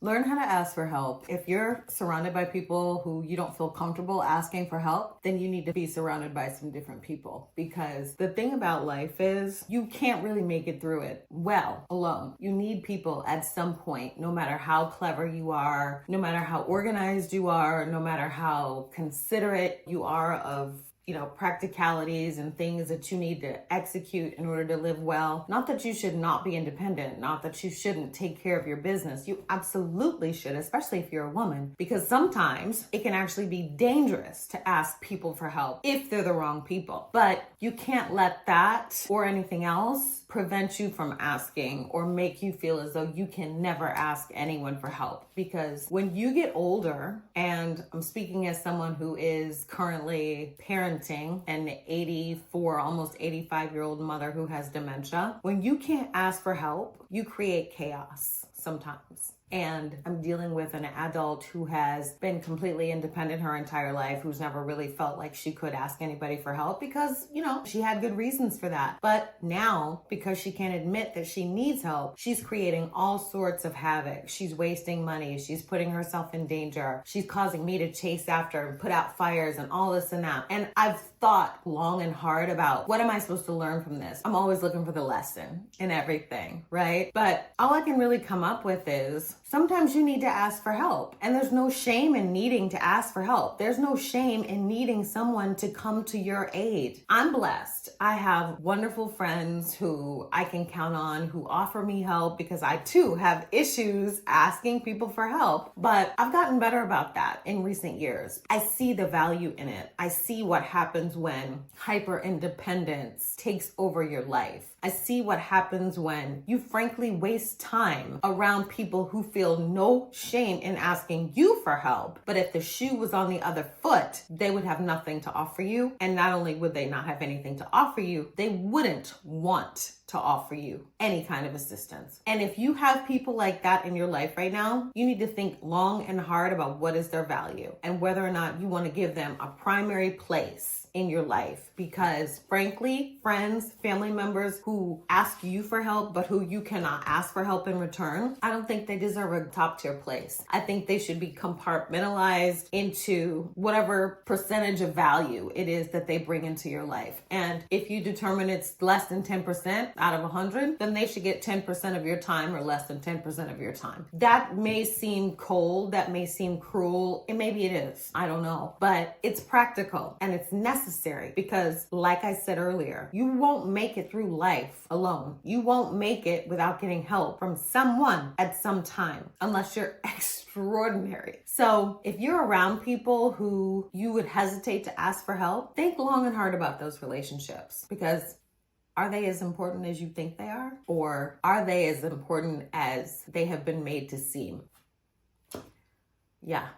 Learn how to ask for help. If you're surrounded by people who you don't feel comfortable asking for help, then you need to be surrounded by some different people. Because the thing about life is you can't really make it through it well alone. You need people at some point, no matter how clever you are, no matter how organized you are, no matter how considerate you are of practicalities and things that you need to execute in order to live well. Not that you should not be independent, not that you shouldn't take care of your business. You absolutely should, especially if you're a woman, because sometimes it can actually be dangerous to ask people for help if they're the wrong people. But you can't let that or anything else prevent you from asking or make you feel as though you can never ask anyone for help. Because when you get older, and I'm speaking as someone who is currently parenting an 84, almost 85-year-old mother who has dementia, when you can't ask for help, you create chaos sometimes. And I'm dealing with an adult who has been completely independent her entire life, who's never really felt like she could ask anybody for help because, she had good reasons for that. But now, because she can't admit that she needs help, she's creating all sorts of havoc. She's wasting money. She's putting herself in danger. She's causing me to chase after and put out fires and all this and that. And I've thought long and hard about what am I supposed to learn from this? I'm always looking for the lesson in everything, right? But all I can really come up with is sometimes you need to ask for help. And there's no shame in needing to ask for help. There's no shame in needing someone to come to your aid. I'm blessed. I have wonderful friends who I can count on who offer me help because I too have issues asking people for help. But I've gotten better about that in recent years. I see the value in it. I see what happens when hyper independence takes over your life. I see what happens when you frankly waste time around people who feel no shame in asking you for help. But if the shoe was on the other foot, they would have nothing to offer you. And not only would they not have anything to offer you, they wouldn't want to offer you any kind of assistance. And if you have people like that in your life right now, you need to think long and hard about what is their value and whether or not you want to give them a primary place in your life. Because frankly, friends, family members who ask you for help, but who you cannot ask for help in return, I don't think they deserve a top tier place. I think they should be compartmentalized into whatever percentage of value it is that they bring into your life. And if you determine it's less than 10% out of 100, then they should get 10% of your time or less than 10% of your time. That may seem cold, that may seem cruel, and maybe it is, I don't know. But it's practical and it's necessary because, like I said earlier, you won't make it through life alone. You won't make it without getting help from someone at some time, unless you're extraordinary. So if you're around people who you would hesitate to ask for help, think long and hard about those relationships, because are they as important as you think they are? Or are they as important as they have been made to seem? Yeah.